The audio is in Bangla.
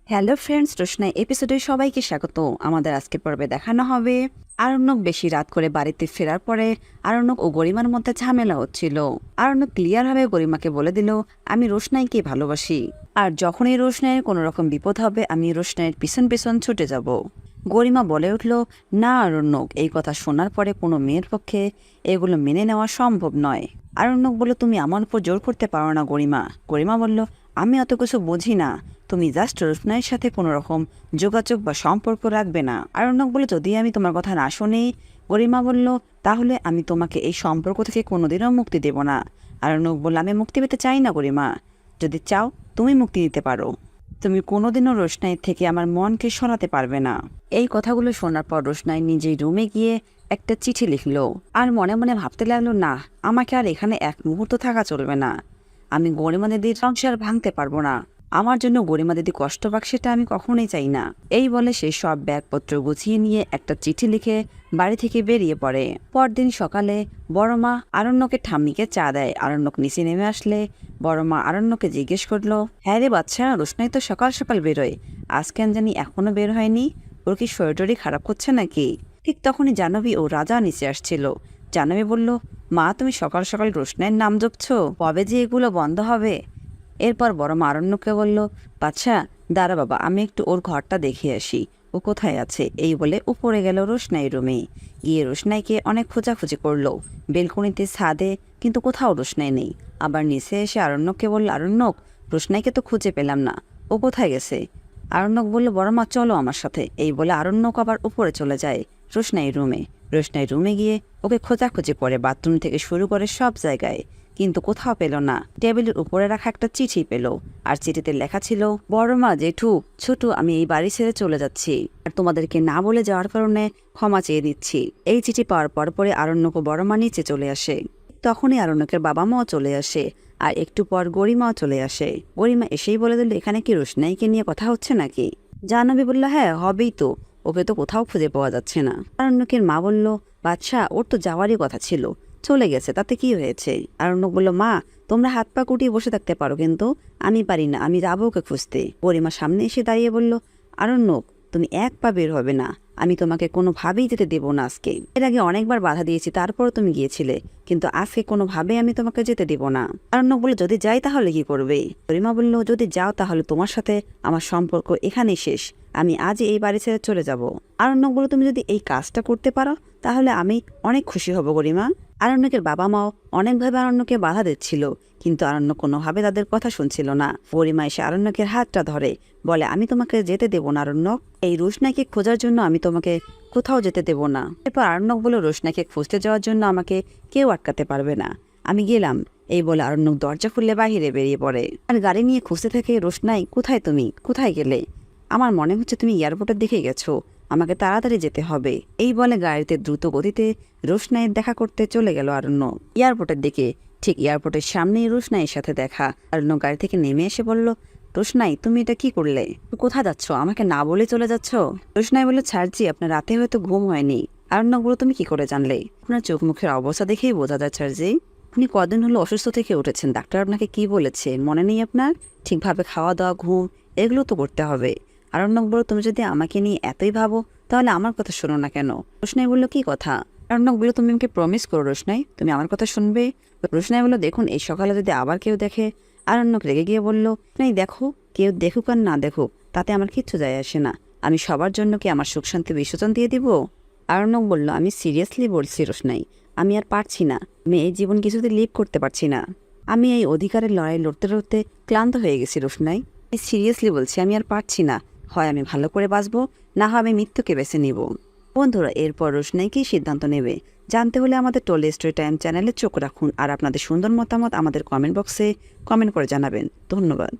হ্যালো ফ্রেন্ডস, রোশনাই এপিসোডে সবাইকে স্বাগত। আমাদের আজকের পর্বে দেখানো হবে আরণ্যক বেশি রাত করে বাড়িতে ফেরার পরে আরণ্যক ও গরিমার মধ্যে ঝামেলা হচ্ছিল। আরণ্যক ক্লিয়ারভাবে গরিমাকে বলে দিল, আমি রোশনাইকে ভালোবাসি, আর যখনই রোশনাইয়ের কোনো রকম বিপদ হবে আমি রোশনাইয়ের পিছন পিছন ছুটে যাব। গরিমা বলে উঠল, না আরণ্যক, এই কথা শোনার পরে কোনো মেয়ের পক্ষে এগুলো মেনে নেওয়া সম্ভব নয়। আরণ্যক বলল, তুমি আমার উপর জোর করতে পারো না গরিমা। গরিমা বলল, আমি অত কিছু বুঝি না, তুমি জাস্ট রোশনাইয়ের সাথে কোনো রকম যোগাযোগ বা সম্পর্ক রাখবে না। আরণ্যক বলল, যদি আমি তোমার কথা না শুনি। গরিমা বলল, তাহলে আমি তোমাকে এই সম্পর্ক থেকে কোনোদিনও মুক্তি দেব না। আরণ্যক বলল, আমি মুক্তি পেতে চাই না গরিমা, যদি চাও তুমি মুক্তি দিতে পারো, তুমি কোনোদিনও রোশনাই থেকে আমার মনকে সরাতে পারবে না। এই কথাগুলো শোনার পর রোশনাই নিজেই রুমে গিয়ে একটা চিঠি লিখলো, আর মনে মনে ভাবতে লাগলো, না, আমাকে আর এখানে এক মুহূর্ত থাকা চলবে না। আমি গরিমা দিদির সংসার ভাঙতে পারবো না। আমার জন্য গরিমা দিদি কষ্ট পাক সেটা আমি কখনোই চাই না। এই বলে সে সব ব্যাগপত্র গুছিয়ে নিয়ে একটা চিঠি লিখে বাড়ি থেকে বেরিয়ে পড়ে। পরদিন সকালে বড় মা আরণ্যকে ঠাম্মিকে চা দেয়। আরণ্যক নিচে নেমে আসলে বড় মা আরণ্যকে জিজ্ঞেস করলো, হ্যাঁ রে বাচ্চা, রোশনাই তো সকাল সকাল বেরোয়, আজ কেন জানি এখনো বের হয়নি? ওর কি শরীর খারাপ করছে নাকি? ঠিক তখনই জাহ্নবী ও রাজা নিচে আসছিল। জাহ্নবী বলল, মা, তুমি সকাল সকাল রোশনাইয়ের নাম জপছ, কবে যে এগুলো বন্ধ হবে? এরপর বড় মা আরণ্যকে বলল, বাচ্চা দাঁড়া বাবা, আমি একটু ওর ঘরটা দেখে আসি, ও কোথায় আছে। এই বলে উপরে গেল রোশনাই রুমে। গিয়ে রোশনাইকে অনেক খোঁজাখুঁজি করলো, বেলকনিতে, ছাদে, কিন্তু কোথাও রোশনাই নেই। আবার নিচে এসে আরণ্যককে বলল, আরণ্যক, রোশনাইকে তো খুঁজে পেলাম না, ও কোথায় গেছে? আরণ্যক বলল, বড় মা চলো আমার সাথে। এই বলে আরণ্যক আবার উপরে চলে যায় রোশনাই রুমে। রোশনাই রুমে গিয়ে ওকে খোঁজাখুঁজি করে বাথরুম থেকে শুরু করে সব জায়গায়, কিন্তু কোথাও পেল না। টেবিলের উপরে রাখা একটা চিঠি পেল, আর চিঠিতে লেখা ছিল, বড় মা, জেঠু, ছোটু, আমি এই বাড়ি ছেড়ে চলে যাচ্ছি, আর তোমাদেরকে না বলে যাওয়ার কারণে ক্ষমা চেয়ে দিচ্ছি। এই চিঠি পাওয়ার পরে আরণ্যক ও বড় মা নিচে চলে আসে। তখনই আরণ্যকের বাবা মাও চলে আসে, আর একটু পর গরিমাও চলে আসে। গরিমা এসেই বলে দিল, এখানে কি রোশনাইকে নিয়ে কথা হচ্ছে নাকি? জাহ্নবী বলল, হ্যাঁ হবেই তো, ওকে তো কোথাও খুঁজে পাওয়া যাচ্ছে না। আরণ্যকের মা বলল, বাদশা, ওর তো যাওয়ারই কথা ছিল, চলে গেছে, তাতে কি হয়েছে? আরণ্যক বলল, মা, তোমরা হাত পা কুটিয়ে বসে থাকতে পারো, কিন্তু আমি পারি না, আমি যাবো ওকে খুঁজতে। গরিমা সামনে এসে দাঁড়িয়ে বলল, আরণ্যক, তুমি এক পা বের হবে না, আমি তোমাকে কোনোভাবেই যেতে দেবো না আজকে। এর আগে অনেকবার বাধা দিয়েছি, তারপরও তুমি গিয়েছিলে, কিন্তু আজকে কোনোভাবেই আমি তোমাকে যেতে দেব না। আরণ্যক বলল, যদি যাই তাহলে কি করবে? গরিমা বলল, যদি যাও তাহলে তোমার সাথে আমার সম্পর্ক এখানেই শেষ, আমি আজই এই বাড়ি ছেড়ে চলে যাব। আরণ্যক বলল, তুমি যদি এই কাজটা করতে পারো তাহলে আমি অনেক খুশি হব গরিমা। আরণ্যকের বাবা মাও অনেকভাবে আরণ্যকে বাধা দিচ্ছিল, কিন্তু আরণ্যক কোনোভাবে তাদের কথা শুনছিল না। গরিমা এসে আরণ্যকের হাতটা ধরে বলে, আমি তোমাকে যেতে দেব না আরণ্যক, এই রোশনাইকে খোঁজার জন্য আমি তোমাকে কোথাও যেতে দেব না। এরপর আরণ্যক বলল, রোশনাইকে খুঁজতে যাওয়ার জন্য আমাকে কেউ আটকাতে পারবে না, আমি গেলাম। এই বলে আরণ্যক দরজা খুললে বাহিরে বেরিয়ে পড়ে, আর গাড়ি নিয়ে খুঁজতে থাকে, রোশনাই কোথায়, তুমি কোথায় গেলে? আমার মনে হচ্ছে তুমি এয়ারপোর্টের দিকে গেছো, আমাকে তাড়াতাড়ি যেতে হবে। এই বলে গাড়িতে দ্রুত গতিতে রোশনাইয়ের দেখা করতে চলে গেল আরণ্যক এয়ারপোর্টের দিকে। ঠিক এয়ারপোর্টের সামনেই রোশনাইয়ের সাথে দেখা। আরণ্যক গাড়ি থেকে নেমে এসে বলল, রোশনাই, তুমি এটা কি করলে? কোথায় যাচ্ছ? আমাকে না বলে চলে যাচ্ছ? রোশনাই বলল, ছাড়ছি, আপনার রাতে হয়তো ঘুম হয়নি। আরণ্যক বলল, তুমি কি করে জানলে? আপনার চোখ মুখের অবস্থা দেখেই বোঝা যায় ছাড়জি, আপনি কদিন হলো অসুস্থ থেকে উঠেছেন, ডাক্তার আপনাকে কি বলেছে মনে নেই আপনার? ঠিকভাবে খাওয়া দাওয়া, ঘুম, এগুলো তো করতে হবে। আরণ্যক বলল, তুমি যদি আমাকে নিয়ে এতই ভাবো তাহলে আমার কথা শোনো না কেন? রোশনাই বলল, কি কথা? আরণ্যক বলল, তুমি আমাকে প্রমিস করো রোশনাই, তুমি আমার কথা শুনবে। রোশনাই বলল, দেখুন, এই সকালে যদি আবার কেউ দেখে। আরণ্যক রেগে গিয়ে বলল, নাই, দেখো, কেউ দেখুক আর না দেখুক তাতে আমার কিচ্ছু যায় আসে না, আমি সবার জন্য কি আমার সুখ শান্তি বিসর্জন দিয়ে দিব? আরণ্যক বলল, আমি সিরিয়াসলি বলছি রোশনাই, আমি আর পারছি না, আমি এই জীবন কিছুতে লিভ করতে পারছি না, আমি এই অধিকারের লড়াই লড়তে লড়তে ক্লান্ত হয়ে গেছি রোশনাই, সিরিয়াসলি বলছি, আমি আর পারছি না, হয় আমি ভালো করে বাঁচবো, না হয় আমি মৃত্যুকে বেছে নিব। বন্ধুরা, এরপর রোশনাই কি সিদ্ধান্ত নেবে জানতে হলে আমাদের টোলে স্টোরি টাইম চ্যানেলে চোখ রাখুন, আর আপনাদের সুন্দর মতামত আমাদের কমেন্ট বক্সে কমেন্ট করে জানাবেন। ধন্যবাদ।